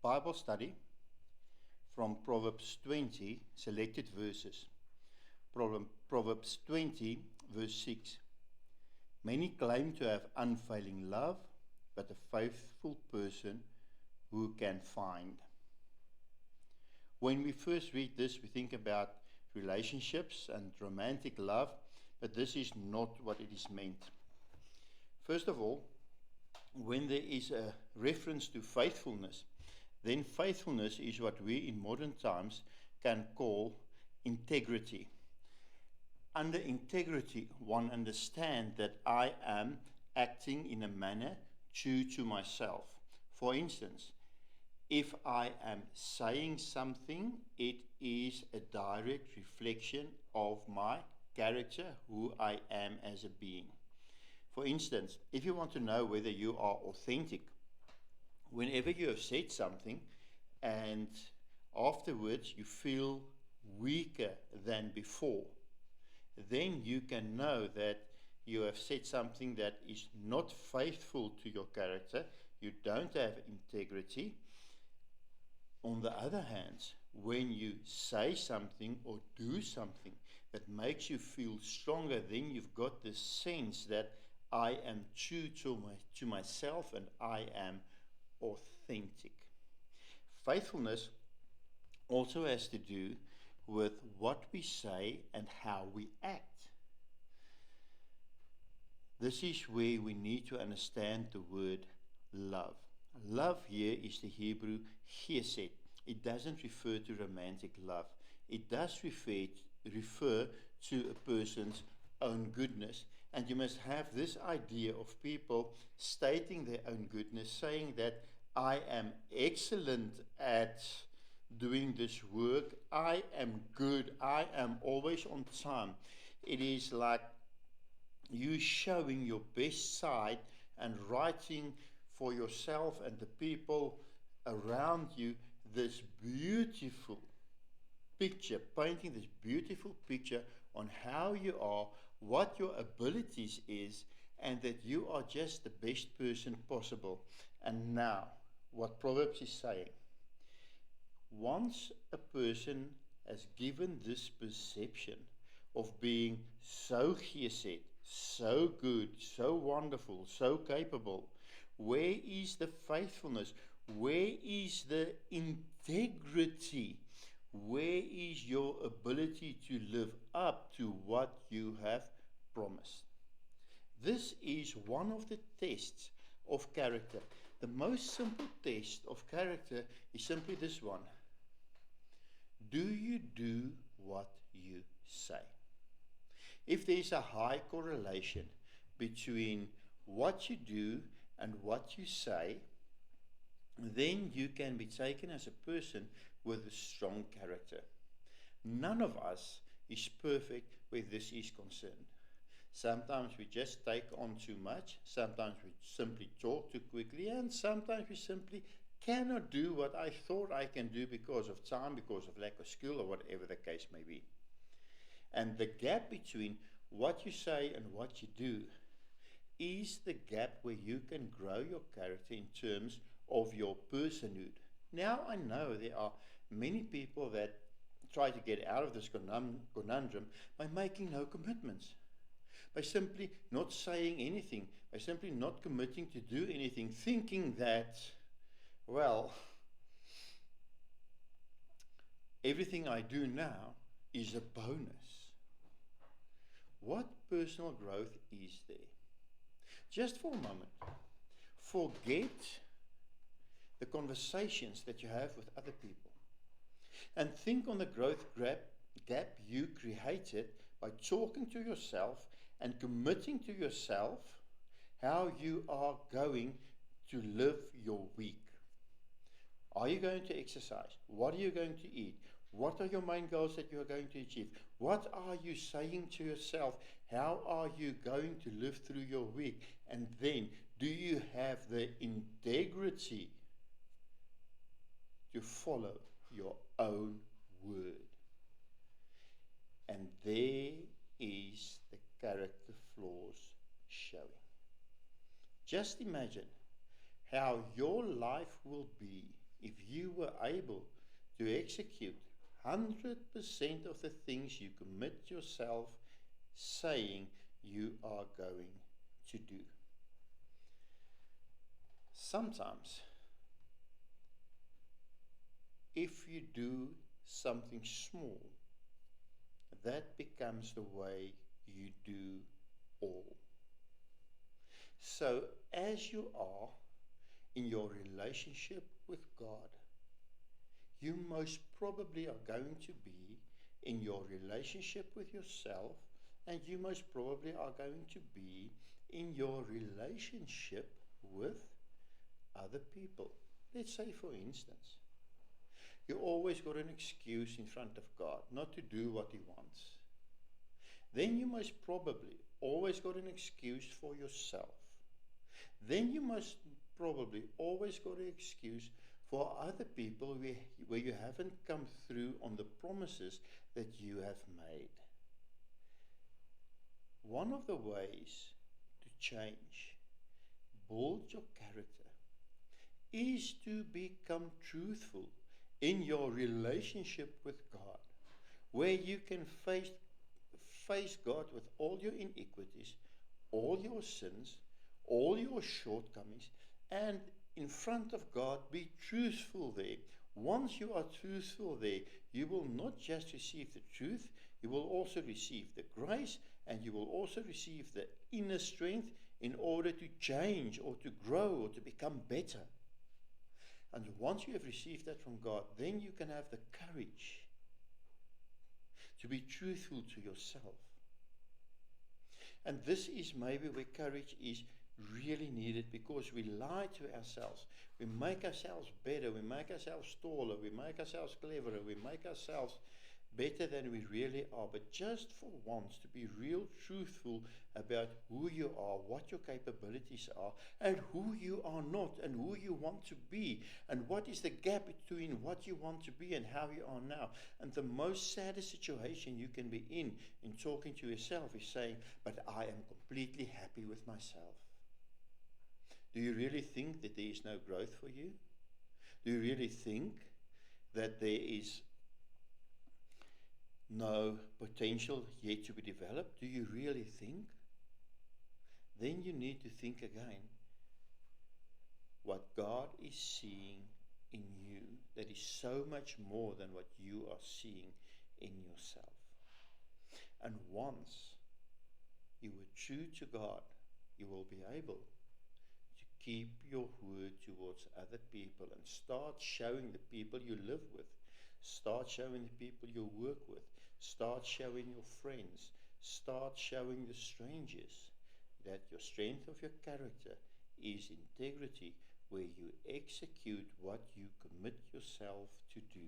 Bible study from Proverbs 20, selected verses. Proverbs 20, verse 6. Many claim to have unfailing love, but a faithful person who can find. When we first read this, we think about relationships and romantic love, but this is not what it is meant. First of all, when there is a reference to faithfulness, then faithfulness is what we in modern times can call integrity. Under integrity, one understands that I am acting in a manner true to myself. For instance, if I am saying something, it is a direct reflection of my character, who I am as a being. For instance, if you want to know whether you are authentic, whenever you have said something and afterwards you feel weaker than before, then you can know that you have said something that is not faithful to your character. You don't have integrity. On the other hand, when you say something or do something that makes you feel stronger, then you've got the sense that I am true to myself and I am authentic. Faithfulness also has to do with what we say and how we act. This is where we need to understand the word love. Love here is the Hebrew chesed. It doesn't refer to romantic love. It does refer to a person's own goodness. And you must have this idea of people stating their own goodness, saying that I am excellent at doing this work, I am good, I am always on time. It is like you showing your best side and writing for yourself and the people around you this beautiful picture, painting this beautiful picture on how you are, what your abilities is, and that you are just the best person possible. And now, what Proverbs is saying, once a person has given this perception of being so chesed, so good, so wonderful, so capable, where is the faithfulness? Where is the integrity? Where is your ability to live up to what you have promised? This is one of the tests of character. The most simple test of character is simply this one. Do you do what you say? If there is a high correlation between what you do and what you say, then you can be taken as a person with a strong character. None of us is perfect where this is concerned. Sometimes we just take on too much, sometimes we simply talk too quickly, and sometimes we simply cannot do what I thought I can do because of time, because of lack of skill, or whatever the case may be. And the gap between what you say and what you do is the gap where you can grow your character in terms of your personhood. Now I know there are many people that try to get out of this conundrum by making no commitments, by simply not saying anything, by simply not committing to do anything, thinking that, well, everything I do now is a bonus. What personal growth is there? Just for a moment, forget the conversations that you have with other people and think on the growth gap you created by talking to yourself and committing to yourself how you are going to live your week. Are you going to exercise? What are you going to eat? What are your main goals that you are going to achieve? What are you saying to yourself? How are you going to live through your week? And then, do you have the integrity to follow your own word? And there is the character flaws showing. Just imagine how your life will be if you were able to execute 100% of the things you commit yourself saying you are going to do. Sometimes, if you do something small, that becomes the way you do all. So, as you are in your relationship with God, you most probably are going to be in your relationship with yourself, and you most probably are going to be in your relationship with other people. Let's say, for instance, you always got an excuse in front of God not to do what He wants. Then you most probably always got an excuse for yourself. Then you must probably always got an excuse for other people where you haven't come through on the promises that you have made. One of the ways to change, build your character, is to become truthful in your relationship with God, where you can face God with all your iniquities, all your sins, all your shortcomings, and in front of God be truthful there. Once you are truthful there, you will not just receive the truth, you will also receive the grace, and you will also receive the inner strength in order to change or to grow or to become better. And once you have received that from God, then you can have the courage to be truthful to yourself. And this is maybe where courage is really needed, because we lie to ourselves. We make ourselves better, we make ourselves taller, we make ourselves cleverer, we make ourselves better than we really are. But just for once, to be real truthful about who you are, what your capabilities are, and who you are not, and who you want to be, and what is the gap between what you want to be and how you are now. And the most saddest situation you can be in talking to yourself is saying, but I am completely happy with myself. Do you really think that there is no growth for you? Do you really think that there is no potential yet to be developed? Do you really think? Then you need to think again what God is seeing in you that is so much more than what you are seeing in yourself. And once you are true to God, you will be able to keep your word towards other people and start showing the people you live with, start showing the people you work with, start showing your friends, start showing the strangers that your strength of your character is integrity, where you execute what you commit yourself to do.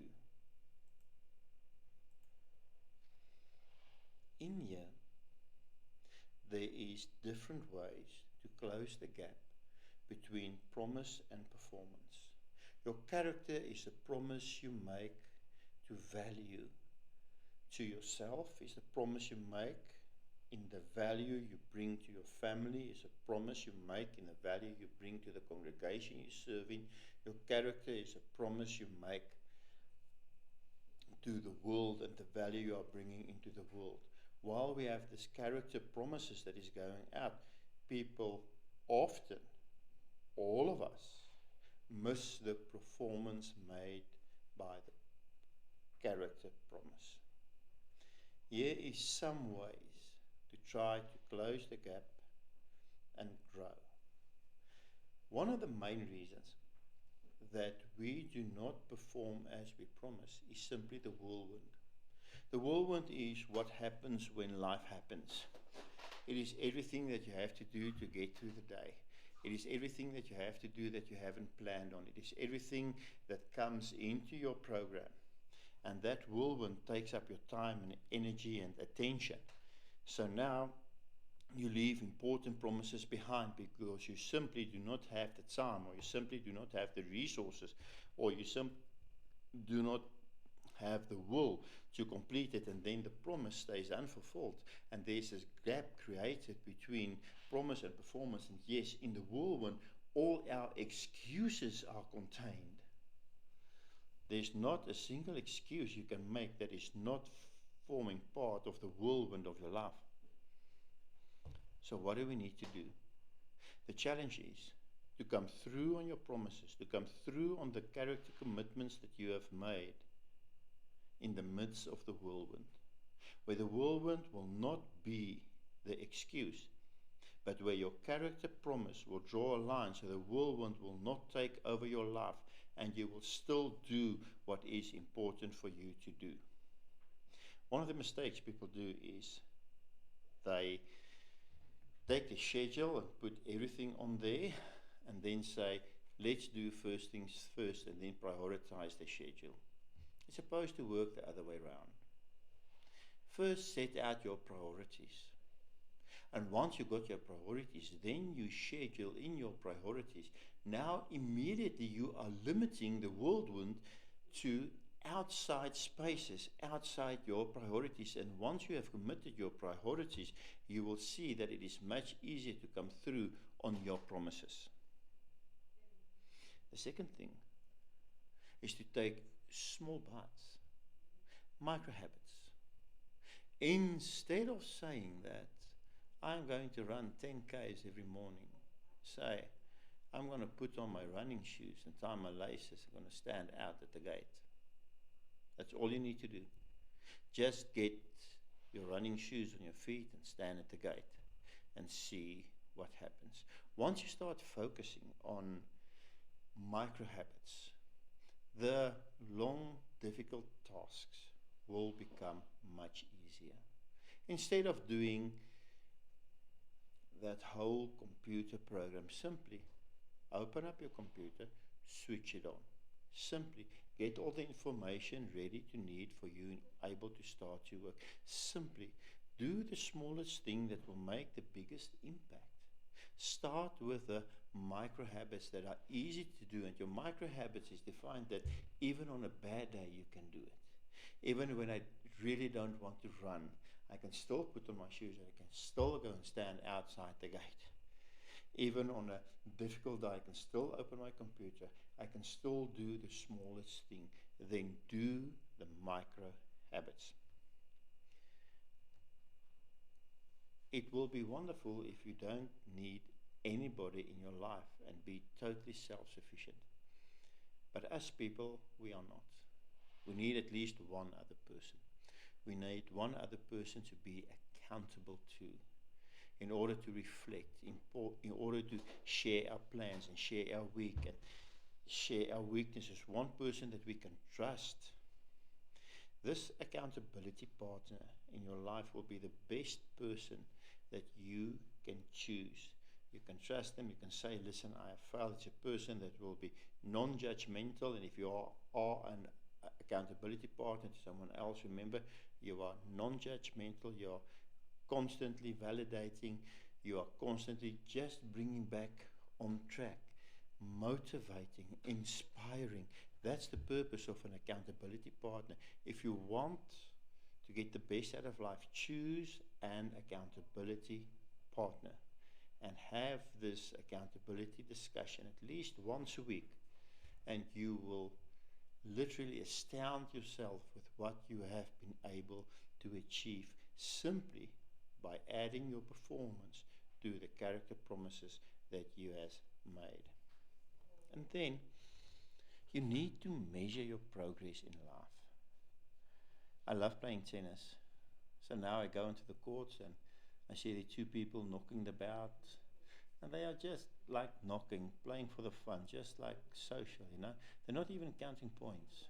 In here, there is different ways to close the gap between promise and performance. Your character is a promise you make to value to yourself, is a promise you make in the value you bring to your family, is a promise you make in the value you bring to the congregation you serve in. Your character is a promise you make to the world and the value you are bringing into the world. While we have this character promises that is going out, people often, all of us, miss the performance made by the character promise. Here is some ways to try to close the gap and grow. One of the main reasons that we do not perform as we promise is simply the whirlwind. The whirlwind is what happens when life happens. It is everything that you have to do to get through the day. It is everything that you have to do that you haven't planned on. It is everything that comes into your program. And that whirlwind takes up your time and energy and attention. So now you leave important promises behind because you simply do not have the time, or you simply do not have the resources, or you simply do not have the will to complete it, and then the promise stays unfulfilled, and there's this gap created between promise and performance. And yes, in the whirlwind, all our excuses are contained. There's not a single excuse you can make that is not forming part of the whirlwind of your life. So what do we need to do? The challenge is to come through on your promises, to come through on the character commitments that you have made in the midst of the whirlwind, where the whirlwind will not be the excuse, but where your character promise will draw a line so the whirlwind will not take over your life and you will still do what is important for you to do. One of the mistakes people do is they take the schedule and put everything on there and then say, let's do first things first and then prioritize the schedule. It's supposed to work the other way around. First, set out your priorities. And once you got your priorities, then you schedule in your priorities. Now, immediately you are limiting the whirlwind to outside spaces, outside your priorities. And once you have committed your priorities, you will see that it is much easier to come through on your promises. The second thing is to take small bites, micro habits. Instead of saying that I'm going to run 10 Ks every morning, say I'm going to put on my running shoes and tie my laces. I'm going to stand out at the gate. That's all you need to do. Just get your running shoes on your feet and stand at the gate and see what happens. Once you start focusing on micro habits, the long, difficult tasks will become much easier. Instead of doing that whole computer program, simply open up your computer, switch it on. Simply get all the information ready to need for you and able to start your work. Simply do the smallest thing that will make the biggest impact. Start with the micro habits that are easy to do, and your micro habits is defined that even on a bad day you can do it. Even when I really don't want to run, I can still put on my shoes and I can still go and stand outside the gate. Even on a difficult day, I can still open my computer. I can still do the smallest thing. Then do the micro habits. It will be wonderful if you don't need anybody in your life and be totally self-sufficient. But as people, we are not. We need at least one other person. We need one other person to be accountable to, in order to reflect, in order to share our plans and share our week and share our weaknesses. One person that we can trust. This accountability partner in your life will be the best person that you can choose. You can trust them. You can say, listen, I have failed. It's a person that will be non-judgmental. And if you are an accountability partner to someone else, remember, you are non-judgmental. You are constantly validating. You are constantly just bringing back on track, motivating, inspiring. That's the purpose of an accountability partner. If you want to get the best out of life, choose an accountability partner and have this accountability discussion at least once a week, and you will literally astound yourself with what you have been able to achieve simply by adding your performance to the character promises that you have made. And then you need to measure your progress in life. I love playing tennis. So now I go into the courts and I see the two people knocking about, and they are just like knocking, playing for the fun, just like social, you know. They're not even counting points.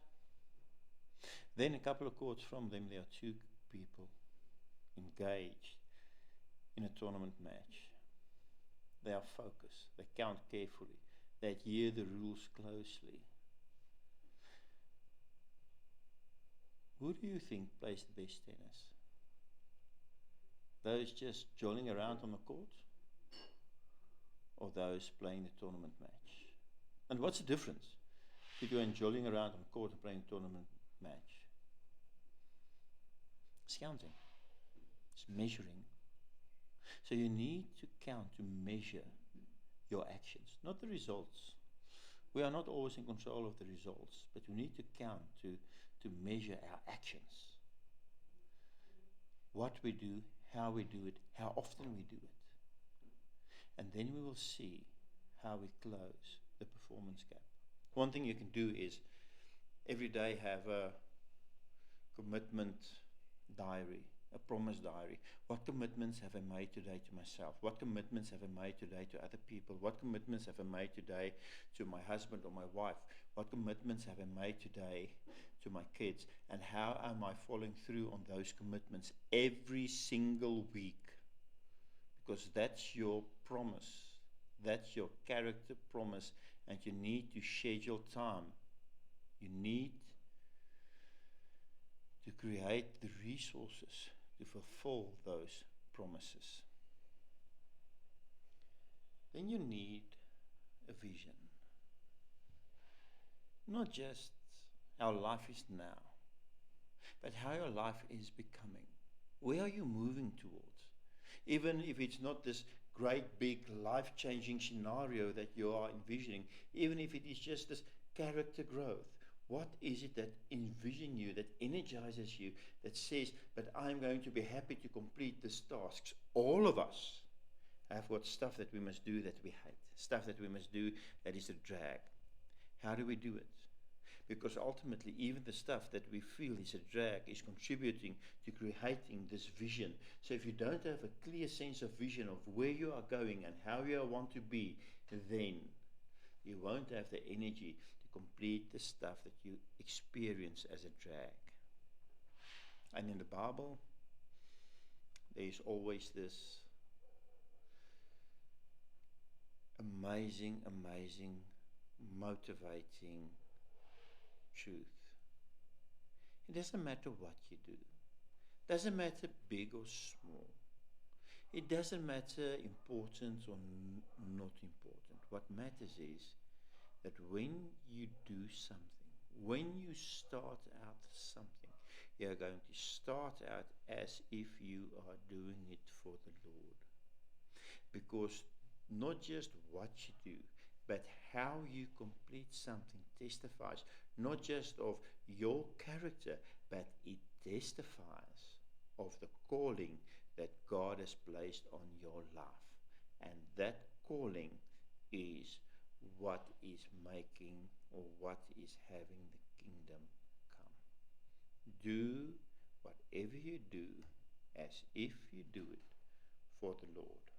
Then a couple of courts from them, there are two people engaged in a tournament match. They are focused. They count carefully. They hear the rules closely. Who do you think plays the best tennis? Those just jolling around on the court? Or those playing the tournament match? And what's the difference between jolling around on the court and playing a tournament match? It's counting. It's measuring. So you need to count, to measure your actions, not the results. We are not always in control of the results, but we need to count, to measure our actions. What we do, how we do it, how often we do it. And then we will see how we close the performance gap. One thing you can do is every day have a commitment diary, a promise diary. What commitments have I made today to myself? What commitments have I made today to other people? What commitments have I made today to my husband or my wife? What commitments have I made today to my kids? And how am I following through on those commitments every single week? Because that's your promise. That's your character promise. And you need to schedule time. You need to create the resources to fulfill those promises. Then you need a vision. Not just how life is now, but how your life is becoming. Where are you moving towards? Even if it's not this great big life-changing scenario that you are envisioning, even if it is just this character growth, what is it that envisions you, that energizes you, that says, but I'm going to be happy to complete these tasks? All of us have got stuff that we must do that we hate, stuff that we must do that is a drag. How do we do it? Because ultimately, even the stuff that we feel is a drag is contributing to creating this vision. So if you don't have a clear sense of vision of where you are going and how you want to be, then you won't have the energy to complete the stuff that you experience as a drag. And in the Bible, there is always this amazing, motivating truth. It doesn't matter what you do. It doesn't matter big or small. It doesn't matter important or not important. What matters is that when you do something, when you start out something, you're going to start out as if you are doing it for the Lord. Because not just what you do, but how you complete something testifies not just of your character, but it testifies of the calling that God has placed on your life. And that calling is what is making or what is having the kingdom come. Do whatever you do as if you do it for the Lord.